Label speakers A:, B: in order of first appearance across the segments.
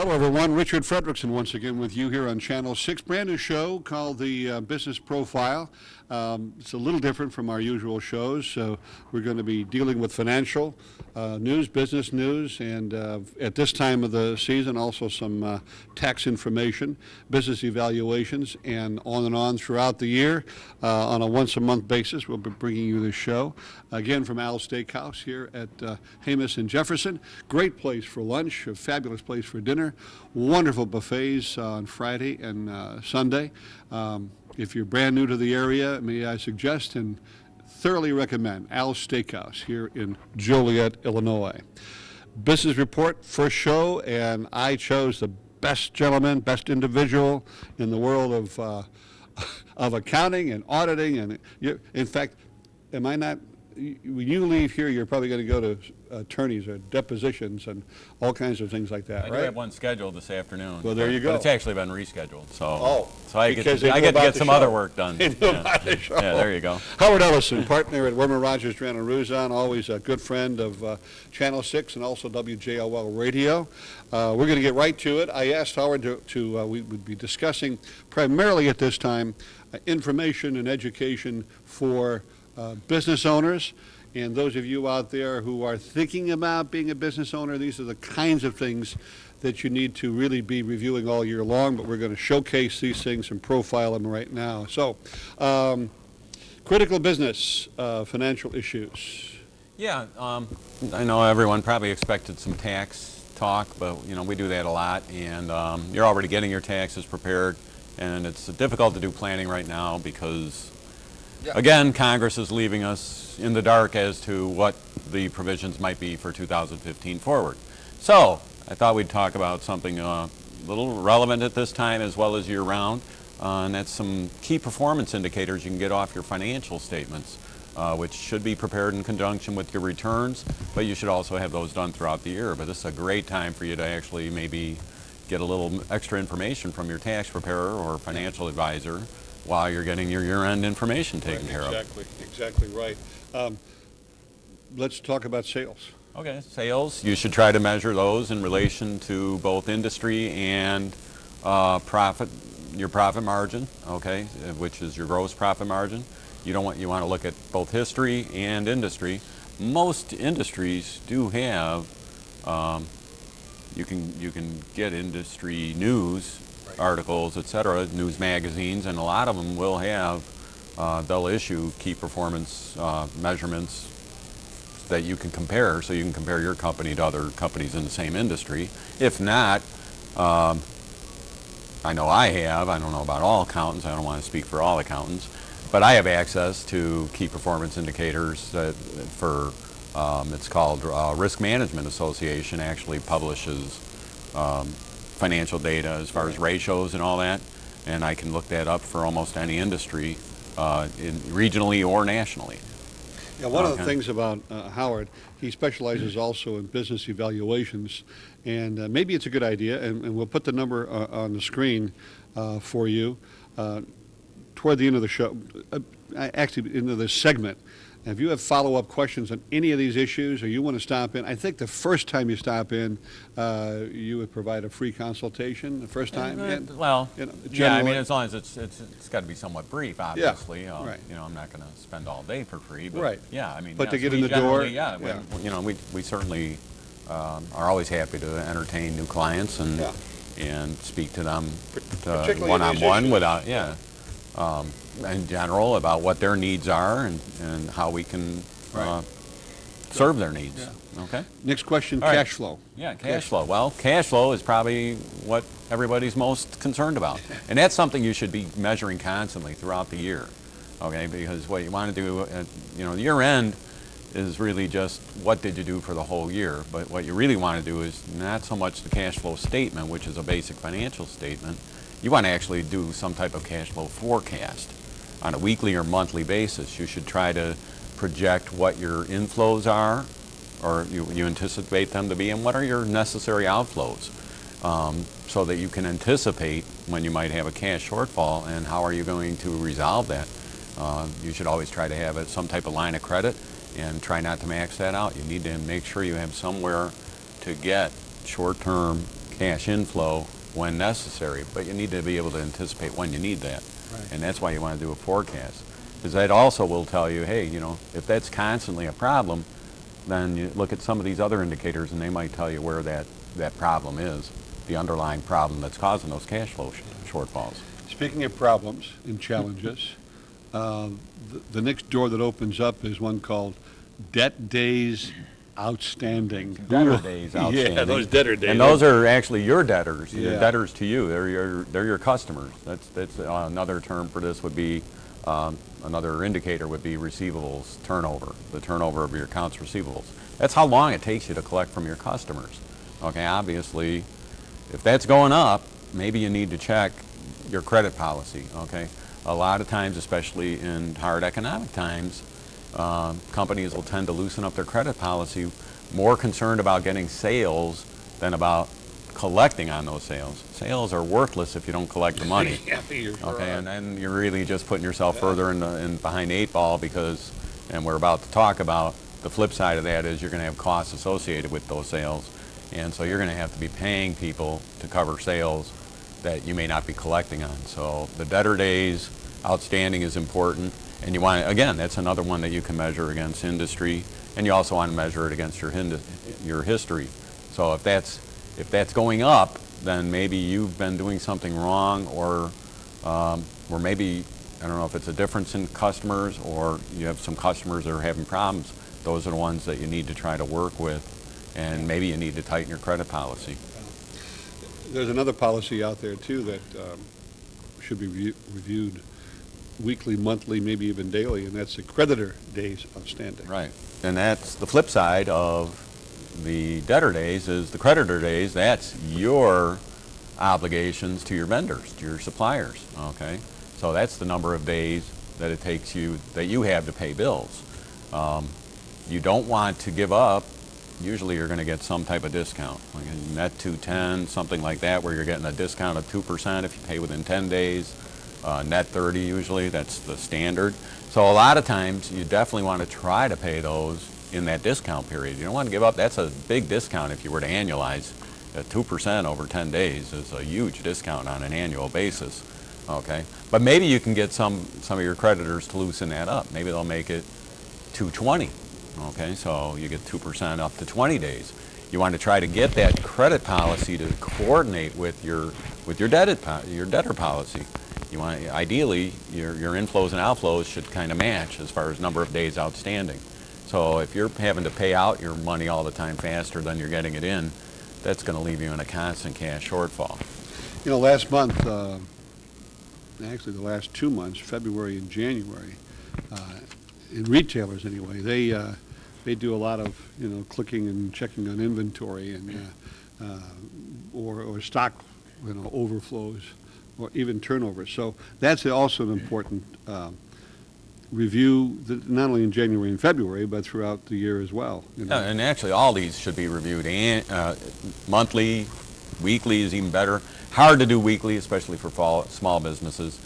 A: Hello, everyone. Richard Fredrickson once again with you here on Channel 6. Brand new show called the Business Profile. It's a little different from our usual shows. So we're going to be dealing with financial news, business news, and at this time of the season, also some tax information, business evaluations, and on throughout the year. On a once-a-month basis, we'll be bringing you this show. Again, from Al's Steakhouse here at Hamus and Jefferson. Great place for lunch, a fabulous place for dinner. Wonderful buffets on Friday and Sunday. If you're brand new to the area, may I suggest and thoroughly recommend Al's Steakhouse here in Joliet, Illinois. Business report, first show, and I chose the best gentleman, best individual in the world of accounting and auditing. And in fact, am I not? When you leave here, you're probably going to go to attorneys or depositions and all kinds of things like that,
B: I
A: right?
B: do have one scheduled this afternoon.
A: Well, there you go.
B: But it's actually been rescheduled, so I get
A: because
B: to get some other work done.
A: They knew about the show.
B: Yeah, there you go.
A: Howard Ellison, partner at Werman Rogers, Drano Ruzon, always a good friend of Channel 6 and also WJOL Radio. We're going to get right to it. I asked Howard we would be discussing primarily at this time information and education for business owners. And those of you out there who are thinking about being a business owner, these are the kinds of things that you need to really be reviewing all year long, but we're going to showcase these things and profile them right now. So, critical business, financial issues.
B: Yeah, I know everyone probably expected some tax talk, but we do that a lot, and you're already getting your taxes prepared, and it's difficult to do planning right now because again, Congress is leaving us in the dark as to what the provisions might be for 2015 forward. So I thought we'd talk about something a little relevant at this time as well as year-round, and that's some key performance indicators you can get off your financial statements, which should be prepared in conjunction with your returns, but you should also have those done throughout the year. But this is a great time for you to actually maybe get a little extra information from your tax preparer or financial advisor while you're getting your year-end information taken care of.
A: Exactly right. Let's talk about sales.
B: Okay, sales. You should try to measure those in relation to both industry and profit, your profit margin. Okay, which is your gross profit margin. You want to look at both history and industry. Most industries do have. You can get industry news. Articles, etc., news magazines, and a lot of them will have, they'll issue key performance measurements that you can compare, so you can compare your company to other companies in the same industry. If not, I know I don't know about all accountants, I don't want to speak for all accountants, but I have access to key performance indicators that it's called Risk Management Association actually publishes financial data as far as ratios and all that, and I can look that up for almost any industry, regionally or nationally.
A: Yeah, one of the things about Howard, he specializes also in business evaluations, and maybe it's a good idea, and we'll put the number on the screen for you toward the end of the show, actually into this segment. If you have follow-up questions on any of these issues or you want to stop in, I think the first time you stop in, you would provide a free consultation the first time?
B: Yeah, I mean, as long as it's got to be somewhat brief, obviously.
A: Yeah, right.
B: I'm not going to spend all day for free. But
A: right.
B: Yeah, I mean,
A: but to get in the door?
B: Yeah, we certainly are always happy to entertain new clients and speak to them one-on-one without, in general about what their needs are and how we can serve their needs. Yeah. Okay.
A: Next question, cash flow.
B: Yeah, cash flow. Well, cash flow is probably what everybody's most concerned about. And that's something you should be measuring constantly throughout the year. Okay, because what you want to do, the year end is really just what did you do for the whole year. But what you really want to do is not so much the cash flow statement, which is a basic financial statement. You want to actually do some type of cash flow forecast on a weekly or monthly basis. You should try to project what your inflows are, or you anticipate them to be, and what are your necessary outflows, so that you can anticipate when you might have a cash shortfall and how are you going to resolve that. You should always try to have some type of line of credit and try not to max that out. You need to make sure you have somewhere to get short-term cash inflow when necessary, but you need to be able to anticipate when you need that.
A: Right.
B: And that's why you want to do a forecast. Because that also will tell you, hey, you know, if that's constantly a problem, then you look at some of these other indicators and they might tell you where that problem is, the underlying problem that's causing those cash flow shortfalls.
A: Speaking of problems and challenges, the next door that opens up is one called Debt Days Outstanding.
B: Debtor days outstanding.
A: Yeah, those debtor days.
B: And those are actually your debtors.
A: Yeah.
B: They're debtors to you. They're your customers. That's another term for this would be, another indicator would be receivables turnover, the turnover of your accounts receivables. That's how long it takes you to collect from your customers. Okay, obviously, if that's going up, maybe you need to check your credit policy, okay? A lot of times, especially in hard economic times, companies will tend to loosen up their credit policy, more concerned about getting sales than about collecting on those sales. Sales are worthless if you don't collect the money.
A: Yeah, you're
B: Okay,
A: right.
B: and then you're really just putting yourself further in behind the 8 ball because, and we're about to talk about, the flip side of that is you're going to have costs associated with those sales. And so you're going to have to be paying people to cover sales that you may not be collecting on. So the debtor days outstanding is important. And you want, again, that's another one that you can measure against industry. And you also want to measure it against your history. So if that's going up, then maybe you've been doing something wrong, or maybe, I don't know if it's a difference in customers or you have some customers that are having problems. Those are the ones that you need to try to work with, and maybe you need to tighten your credit policy.
A: There's another policy out there too that should be reviewed weekly, monthly, maybe even daily, and that's the creditor days outstanding.
B: Right, and that's the flip side of the debtor days is the creditor days. That's your obligations to your vendors, to your suppliers, okay? So that's the number of days that it takes you, that you have to pay bills. You don't want to give up. Usually you're going to get some type of discount, like a net 210, something like that, where you're getting a discount of 2% if you pay within 10 days, net 30 usually, that's the standard. So a lot of times you definitely want to try to pay those in that discount period. You don't want to give up. That's a big discount if you were to annualize. 2% over 10 days is a huge discount on an annual basis, okay? But maybe you can get some of your creditors to loosen that up. Maybe they'll make it 220. Okay, so you get 2% up to 20 days. You want to try to get that credit policy to coordinate with your debtor policy. You want, ideally, your inflows and outflows should kind of match as far as number of days outstanding. So if you're having to pay out your money all the time faster than you're getting it in, that's going to leave you in a constant cash shortfall.
A: You know, last month, actually the last 2 months, February and January, in retailers anyway, they do a lot of, you know, clicking and checking on inventory and or stock, you know, overflows or even turnover. So that's also an important review, not only in January and February, but throughout the year as well. You know?
B: Yeah, and actually all these should be reviewed monthly. Weekly is even better. Hard to do weekly, especially for small businesses.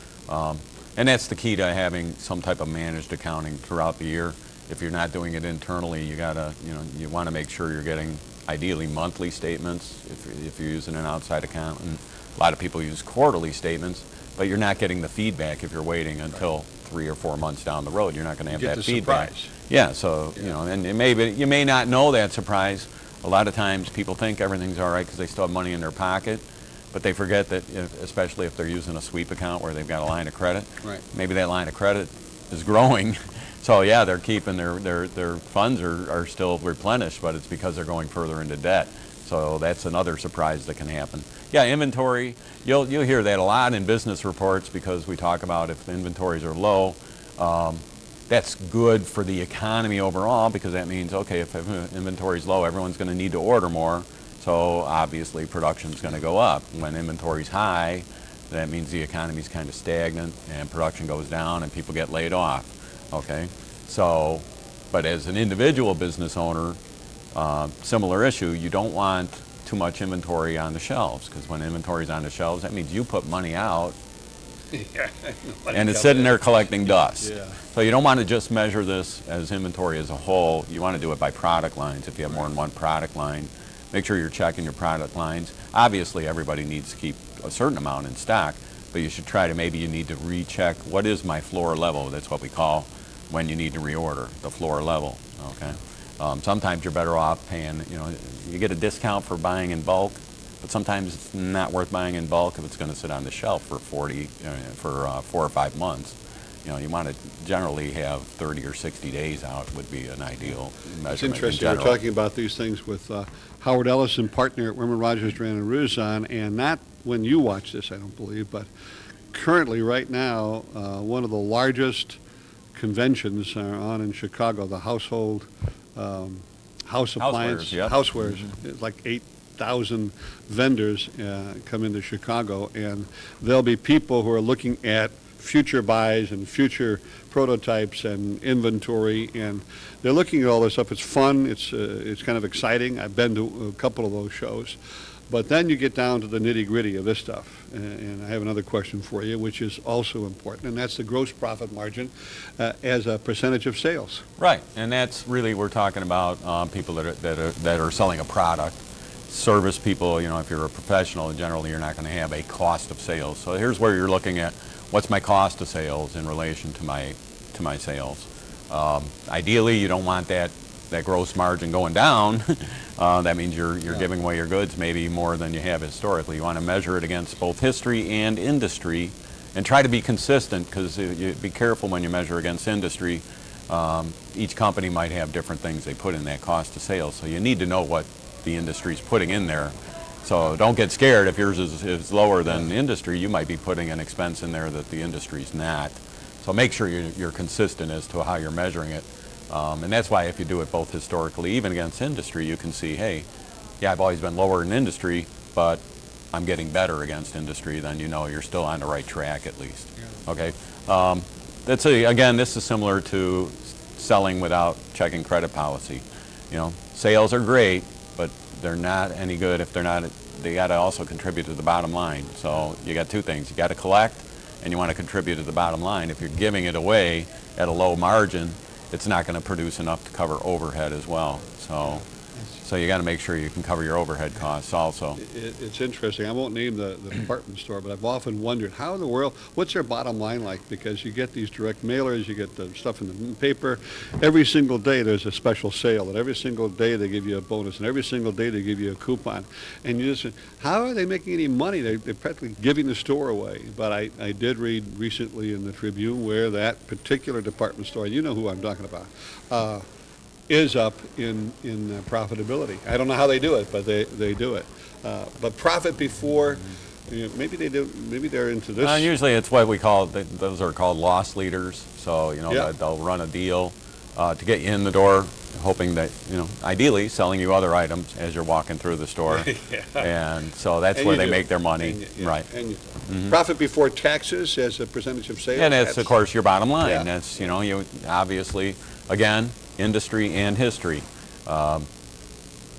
B: And that's the key to having some type of managed accounting throughout the year. If you're not doing it internally, you gotta, you know, you want to make sure you're getting ideally monthly statements. If you're using an outside accountant, a lot of people use quarterly statements, but you're not getting the feedback if you're waiting until 3 or 4 months down the road. You're not going to have
A: Get
B: that
A: the
B: feedback.
A: surprise.
B: Yeah, so you know, and you may not know that surprise. A lot of times people think everything's all right because they still have money in their pocket. But they forget that, especially if they're using a sweep account where they've got a line of credit,
A: Right.
B: maybe that line of credit is growing. So yeah, they're keeping their funds are still replenished, but it's because they're going further into debt. So that's another surprise that can happen. Yeah, inventory, you'll hear that a lot in business reports because we talk about if the inventories are low, that's good for the economy overall because that means, okay, if inventory is low, everyone's going to need to order more. So obviously production is going to go up. When inventory is high, that means the economy is kind of stagnant and production goes down and people get laid off. Okay, so, but as an individual business owner, similar issue, you don't want too much inventory on the shelves because when inventory is on the shelves, that means you put money out
A: Yeah.
B: and it's sitting there collecting dust.
A: Yeah.
B: So you don't want to just measure this as inventory as a whole. You want to do it by product lines. If you have more than one product line, make sure you're checking your product lines. Obviously, everybody needs to keep a certain amount in stock, but you should try to, maybe you need to recheck, what is my floor level? That's what we call when you need to reorder, the floor level, okay? Sometimes you're better off paying, you get a discount for buying in bulk, but sometimes it's not worth buying in bulk if it's going to sit on the shelf for 4 or 5 months. You want to generally have 30 or 60 days out would be an ideal measurement.
A: It's interesting. We're talking about these things with Howard Ellison, partner at Werman Rogers, Duran and Ruzon, and not when you watch this, I don't believe, but currently, right now, one of the largest conventions are on in Chicago, the household house appliance, housewares. It's like 8,000 vendors come into Chicago, and there'll be people who are looking at future buys and future prototypes and inventory, and they're looking at all this stuff. It's fun. It's kind of exciting. I've been to a couple of those shows. But then you get down to the nitty-gritty of this stuff, and I have another question for you, which is also important, and that's the gross profit margin as a percentage of sales.
B: Right, and that's really, we're talking about people that are selling a product. Service people, if you're a professional, generally you're not going to have a cost of sales. So here's where you're looking at, what's my cost of sales in relation to my sales. Ideally, you don't want that gross margin going down. That means you're giving away your goods maybe more than you have historically. You want to measure it against both history and industry, and try to be consistent, because you be careful when you measure against industry. Each company might have different things they put in that cost of sales, so you need to know what the industry's putting in there. So don't get scared if yours is lower than industry. You might be putting an expense in there that the industry's not. So make sure you're consistent as to how you're measuring it. And that's why if you do it both historically, even against industry, you can see, hey, yeah, I've always been lower in industry, but I'm getting better against industry, then you're still on the right track at least. Yeah. Okay. Again, this is similar to selling without checking credit policy. Sales are great, but they're not any good if they got to also contribute to the bottom line. So you got two things. You got to collect, and you want to contribute to the bottom line. If you're giving it away at a low margin, it's not going to produce enough to cover overhead as well. So you got to make sure you can cover your overhead costs also.
A: It's interesting. I won't name the department store, but I've often wondered how in the world, what's their bottom line like? Because you get these direct mailers, you get the stuff in the paper. Every single day there's a special sale, and every single day they give you a bonus, and every single day they give you a coupon. And you just, how are they making any money? They're practically giving the store away. But I did read recently in the Tribune where that particular department store, and you know who I'm talking about, is up in profitability. I don't know how they do it, but they do it. But profit before, maybe they do. Maybe they're into this.
B: Usually, it's what we call, those are called loss leaders. So they'll run a deal to get you in the door, hoping that ideally selling you other items as you're walking through the store. Yeah. And so that's where they make their money. Right.
A: And profit before taxes as a percentage of sales.
B: And that's of course your bottom line.
A: Yeah.
B: That's you obviously, again, industry and history. Don't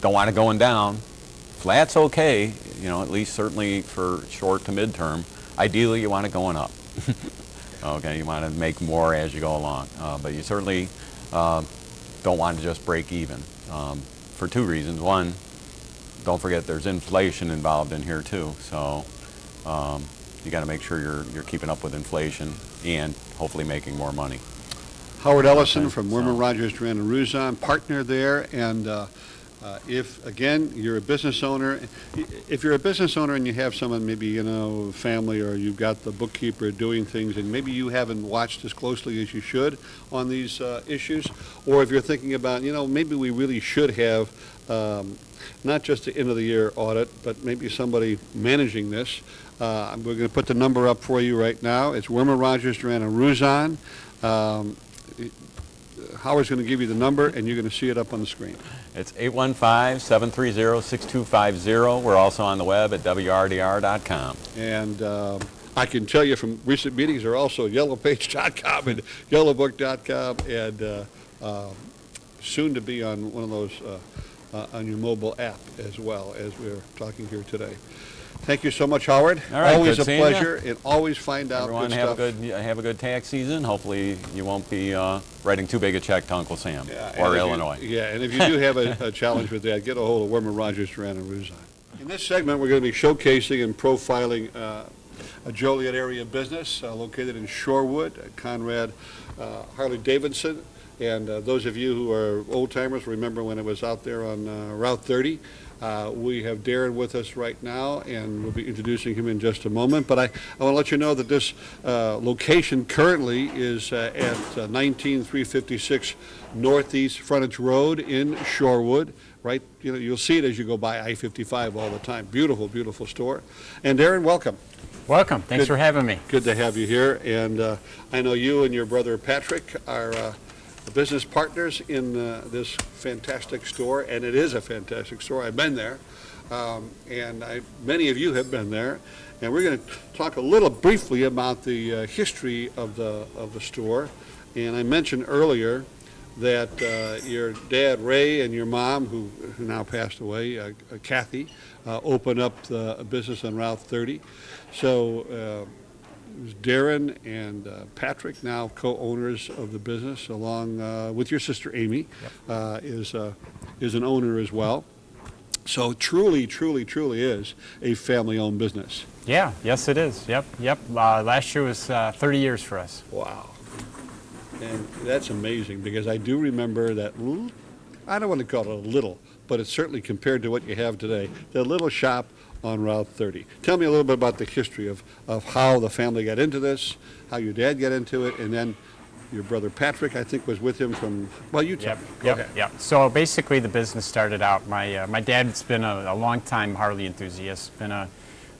B: want it going down. Flat's okay, at least certainly for short to midterm. Ideally, you want it going up. Okay, you want to make more as you go along. But you certainly don't want to just break even for two reasons. One, don't forget there's inflation involved in here too. So you got to make sure you're keeping up with inflation and hopefully making more money.
A: Howard Ellison from Werman Rogers, Duran and Ruzon, partner there, and if, again, you're a business owner, if you're a business owner and you have someone, maybe, family, or you've got the bookkeeper doing things, and maybe you haven't watched as closely as you should on these issues, or if you're thinking about, maybe we really should have not just the end-of-the-year audit, but maybe somebody managing this, we're going to put the number up for you right now. It's Werman Rogers, Duran and Ruzon. Howard's going to give you the number, and you're going to see it up on the screen.
B: It's 815-730-6250. We're also on the web at wrdr.com.
A: And I can tell you from recent meetings, they're also at yellowpage.com and yellowbook.com, and soon to be on one of those on your mobile app as well, as we're talking here today. Thank you so much, Howard.
B: All right,
A: always
B: good
A: a
B: seeing ya.
A: pleasure, and always find out
B: Everyone
A: good
B: have
A: stuff.
B: have a good tax season. Hopefully you won't be writing too big a check to Uncle Sam
A: Yeah,
B: or
A: and if you-
B: Illinois.
A: Yeah, and if you do have a challenge with that, get a hold of Wormer Rogers, Duran, and Ruzon. In this segment, we're going to be showcasing and profiling a Joliet area business located in Shorewood, Conrad Harley Davidson. And those of you who are old timers remember when it was out there on Route 30. We have Darren with us right now, and we'll be introducing him in just a moment. But I want to let you know that this location currently is at 19356 Northeast Frontage Road in Shorewood. Right, you'll see it as you go by I-55 all the time. Beautiful, beautiful store. And Darren, welcome.
C: Welcome. Thanks for having me.
A: Good to have you here. And I know you and your brother Patrick are business partners in this fantastic store, and it is a fantastic store. I've been there, and many of you have been there. And we're going to talk a little briefly about the history of the store. And I mentioned earlier that your dad Ray and your mom, who now passed away, Kathy, opened up the business on Route 30. So it was Darren and Patrick, now co-owners of the business, along with your sister Amy, is an owner as well. So truly, truly, truly is a family-owned business.
C: Yeah, yes it is. Yep. Last year was 30 years for us.
A: Wow. And that's amazing, because I do remember that, I don't want to call it a little, but it's certainly compared to what you have today, the little shop on Route 30. Tell me a little bit about the history of how the family got into this, how your dad got into it, and then your brother Patrick, I think, was with him from, well, you tell me.
C: Yep. So basically the business started out, my dad's been a long-time Harley enthusiast, been a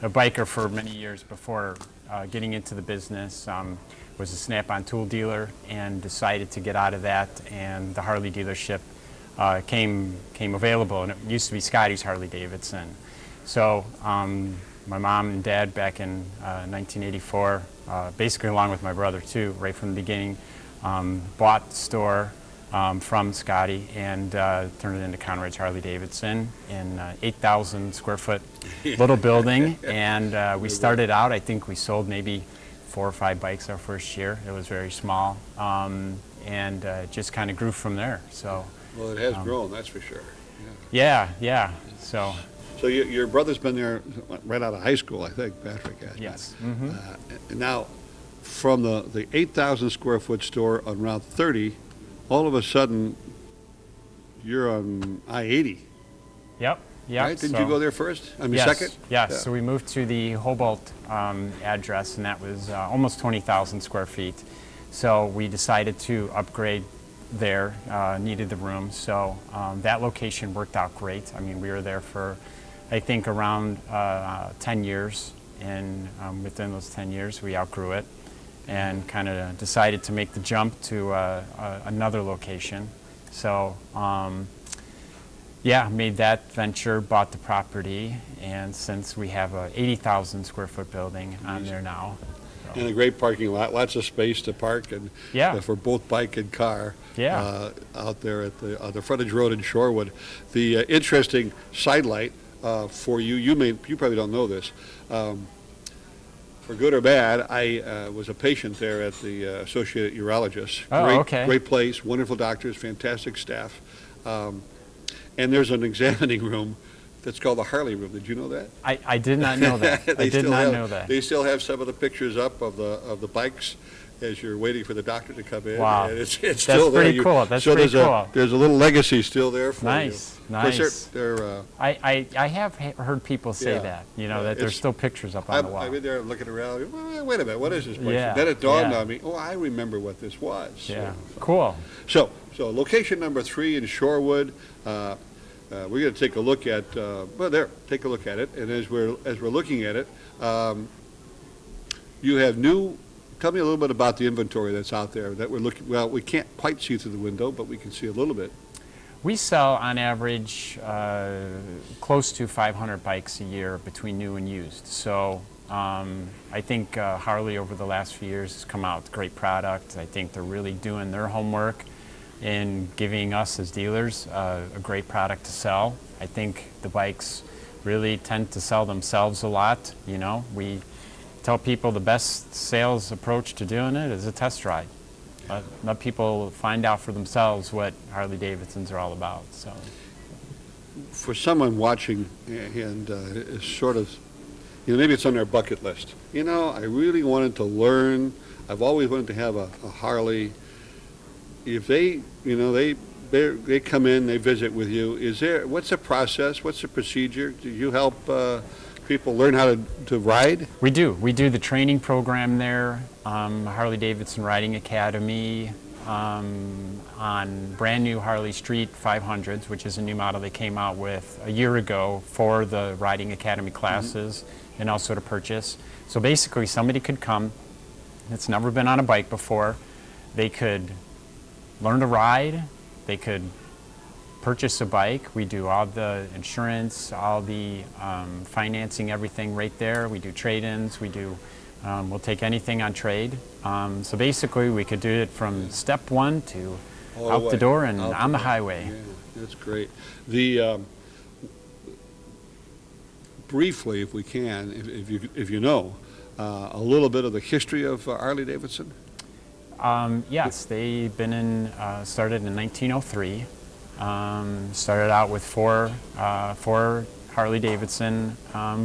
C: biker for many years before getting into the business. Was a Snap-on tool dealer and decided to get out of that, and the Harley dealership came available, and it used to be Scotty's Harley Davidson. So my mom and dad back in 1984, basically along with my brother too, right from the beginning, bought the store from Scotty and turned it into Conrad's Harley Davidson in 8,000 square foot little building. And we started out, I think we sold maybe 4 or 5 bikes our first year. It was very small, and just kind of grew from there. So.
A: Well, it has grown, that's for sure.
C: Yeah. So
A: your brother's been there right out of high school, I think, Patrick has.
C: yes.
A: Now, from the 8,000 square foot store on Route 30, all of a sudden, you're on I-80.
C: Yep.
A: Right? Didn't you go there first? I mean,
C: yes,
A: second?
C: Yes.
A: Yeah.
C: So we moved to the Hobart address, and that was almost 20,000 square feet. So we decided to upgrade there, needed the room. So that location worked out great. I mean, we were there for, I think, around 10 years. And within those 10 years, we outgrew it and kind of decided to make the jump to another location. So yeah, made that venture, bought the property, and since we have a 80,000 square foot building on there now. So.
A: And a great parking lot, lots of space to park, and for both bike and car. Out there at the frontage road in Shorewood. The interesting sidelight for you, you probably don't know this. For good or bad, I was a patient there at the Associated Urologist.
C: Oh, okay.
A: Great place, wonderful doctors, fantastic staff. And there's an examining room that's called the Harley room. Did you know that?
C: I did not know that. I did not know that.
A: They still have some of the pictures up of the bikes as you're waiting for the doctor to come in.
C: Wow.
A: And it's still there.
C: Pretty cool. That's pretty cool.
A: There's a little legacy still there for you.
C: Nice. I have heard people say that, that there's still pictures up on the wall.
A: I've been there looking around. Well, wait a minute, what is this place?
C: Yeah,
A: Then it dawned on me, I remember what this was.
C: Yeah, cool.
A: So location number 3 in Shorewood. We're going to take a look at, take a look at it. And as we're looking at it, you have tell me a little bit about the inventory that's out there that we're looking, well, we can't quite see through the window, but we can see a little bit.
C: We sell on average close to 500 bikes a year between new and used. So I think Harley over the last few years has come out with great product. I think they're really doing their homework in giving us as dealers a great product to sell. I think the bikes really tend to sell themselves a lot. You know, we tell people the best sales approach to doing it is a test ride. Let people find out for themselves what Harley Davidsons are all about. So,
A: For someone watching and is sort of, maybe it's on their bucket list. I really wanted to learn. I've always wanted to have a Harley. If they, they come in, they visit with you. What's the process? What's the procedure? Do you help people learn how to ride?
C: we do. We do the training program there, Harley Davidson Riding Academy, on brand new Harley Street 500s, which is a new model they came out with a year ago for the Riding Academy classes and also to purchase. So basically somebody could come that's never been on a bike before. They could learn to ride. They could purchase a bike. We do all the insurance, all the financing, everything right there. We do trade-ins. We do. We'll take anything on trade. So basically, we could do it from step one to out the door and on the highway.
A: Yeah, that's great. Briefly, if we can, if you know, a little bit of the history of Harley Davidson.
C: Yes, they've been started in 1903. Started out with four Harley Davidson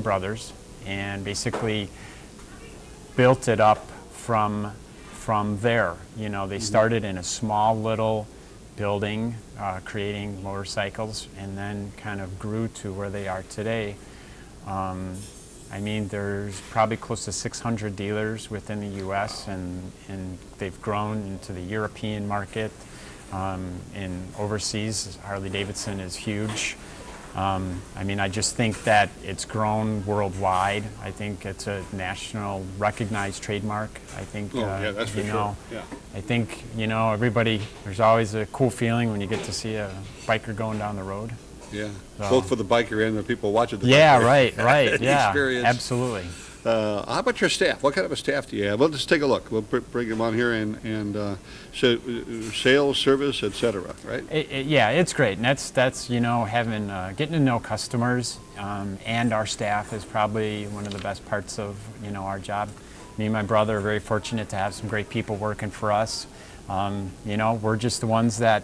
C: brothers, and basically built it up from there. They started in a small little building, creating motorcycles, and then kind of grew to where they are today. There's probably close to 600 dealers within the U.S., and they've grown into the European market. In overseas, Harley Davidson is huge. I just think that it's grown worldwide. I think it's a national recognized trademark. I think,
A: that's for sure. Yeah.
C: I think, everybody, there's always a cool feeling when you get to see a biker going down the road.
A: Yeah, so. Both for the biker and the people watching the
C: biker. Right, yeah,
A: experience.
C: Absolutely.
A: How about your staff? What kind of a staff do you have? Well, let's take a look. We'll bring them on here and sales, service, etc. Right?
C: It's great, and that's having getting to know customers and our staff is probably one of the best parts of our job. Me and my brother are very fortunate to have some great people working for us. We're just the ones that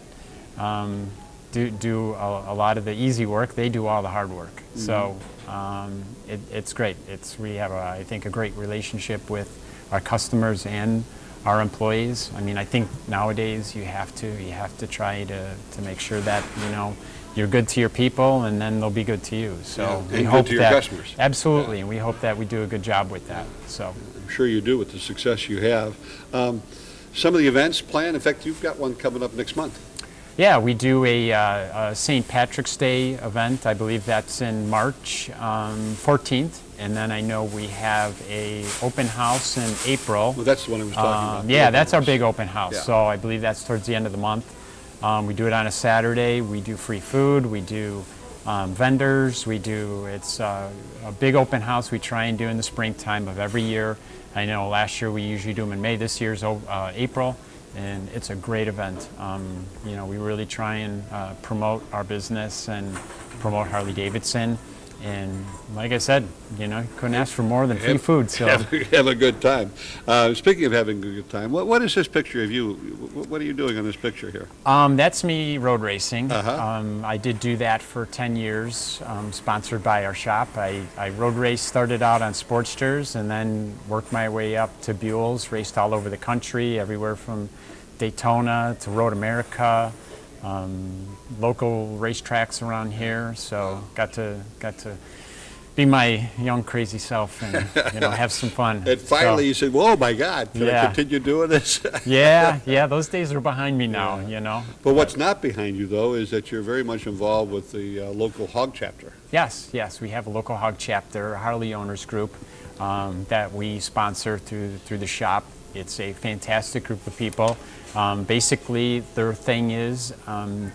C: do a lot of the easy work. They do all the hard work. Mm-hmm. So it's great. We have I think a great relationship with our customers and our employees. I think nowadays you have to try to make sure that you're good to your people, and then they'll be good to you. So
A: we hope to your customers.
C: Absolutely, and we hope that we do a good job with that. So
A: I'm sure you do with the success you have. Some of the events planned. In fact, you've got one coming up next month.
C: Yeah, we do a St. Patrick's Day event. I believe that's in March 14th. And then I know we have a open house in April.
A: Well, that's the one I was talking about.
C: Yeah, that's our big open house.
A: Yeah.
C: So I believe that's towards the end of the month. We do it on a Saturday. We do free food. We do vendors. It's a big open house we try and do in the springtime of every year. I know last year we usually do them in May. This year's April. And it's a great event. We really try and promote our business and promote Harley Davidson. And like I said, couldn't ask for more than free food. So
A: have a good time. Speaking of having a good time, what is this picture of you? What are you doing on this picture here?
C: That's me road racing.
A: Uh-huh.
C: I did do that for 10 years, sponsored by our shop. I road race, started out on Sportsters, and then worked my way up to Buells, raced all over the country, everywhere from Daytona to Road America, local racetracks around here. So got to be my young crazy self and have some fun.
A: And finally you said, "Whoa, my God, can I continue doing this?"
C: yeah, those days are behind me now.
A: But what's not behind you though is that you're very much involved with the local hog chapter.
C: Yes, we have a local hog chapter, a Harley owners group that we sponsor through the shop. It's a fantastic group of people. Basically, their thing is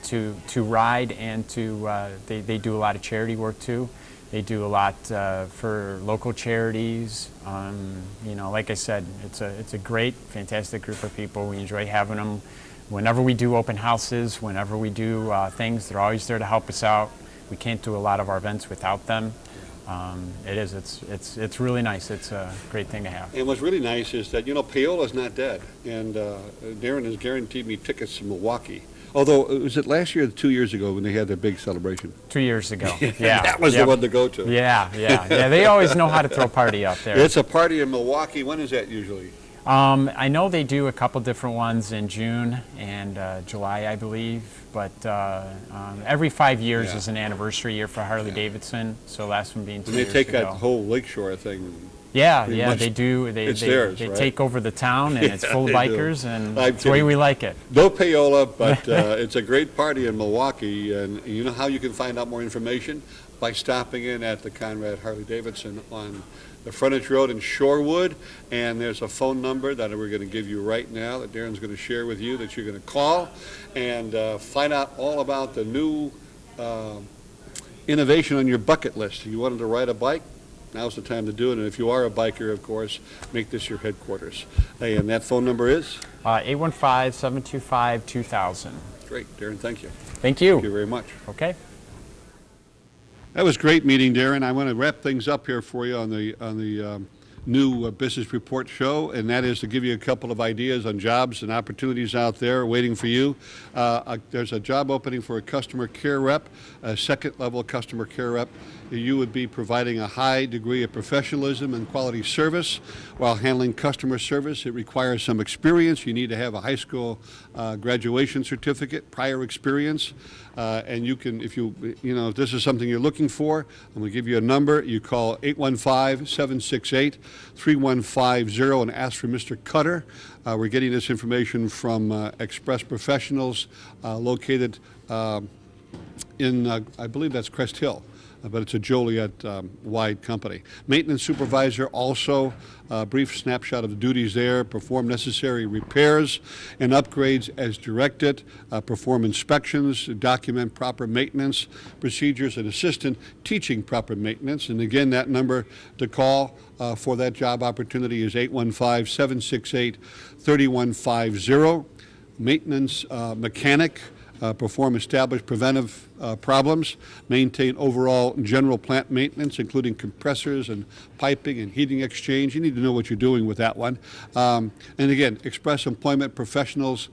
C: to ride and they do a lot of charity work too. They do a lot for local charities. Like I said, it's a great, fantastic group of people. We enjoy having them. Whenever we do open houses, whenever we do things, they're always there to help us out. We can't do a lot of our events without them. It's really nice. It's a great thing to have.
A: And what's really nice is that, Paola's not dead. And Darren has guaranteed me tickets to Milwaukee. Although, was it last year or 2 years ago when they had their big celebration?
C: 2 years ago. Yeah.
A: That was the one to go to.
C: Yeah. They always know how to throw a party out there.
A: It's a party in Milwaukee. When is that usually?
C: I know they do a couple different ones in June and July, I believe. But every 5 years is an anniversary year for Harley-Davidson. So last one being 2
A: And they
C: years
A: take
C: ago.
A: that whole Lakeshore thing.
C: Yeah,
A: much
C: they do.
A: it's theirs,
C: they
A: right?
C: take over the town, and it's full of
A: they do.
C: bikers, and
A: I'm
C: it's the way
A: kidding.
C: we like it.
A: No payola, but it's a great party in Milwaukee. And you know how you can find out more information? By stopping in at the Conrad Harley-Davidson on the frontage road in Shorewood. And there's a phone number that we're going to give you right now that Darren's going to share with you that you're going to call and find out all about the new innovation on your bucket list. You wanted to ride a bike? Now's the time to do it. And if you are a biker, of course, make this your headquarters. Hey, and that phone number is?
C: 815-725-2000.
A: Great. Darren, thank you.
C: Thank you.
A: Thank you very much.
C: Okay.
A: That was great meeting, Darren. I want to wrap things up here for you on the new business report show, and that is to give you a couple of ideas on jobs and opportunities out there waiting for you. There's a job opening for a customer care rep, a second-level customer care rep. You would be providing a high degree of professionalism and quality service while handling customer service. It requires some experience. You need to have a high school graduation certificate, prior experience, and you can, if if this is something you're looking for, I'm going to give you a number. You call 815-768-3150 and ask for Mr. Cutter. We're getting this information from Express Professionals located in, I believe that's Crest Hill. But it's a Joliet-wide company. Maintenance supervisor also, brief snapshot of the duties there, perform necessary repairs and upgrades as directed, perform inspections, document proper maintenance procedures, and assistant teaching proper maintenance. And again, that number to call for that job opportunity is 815-768-3150. Maintenance mechanic. Perform established preventive problems, maintain overall general plant maintenance, including compressors and piping and heating exchange. You need to know what you're doing with that one. And again, Express Employment Professionals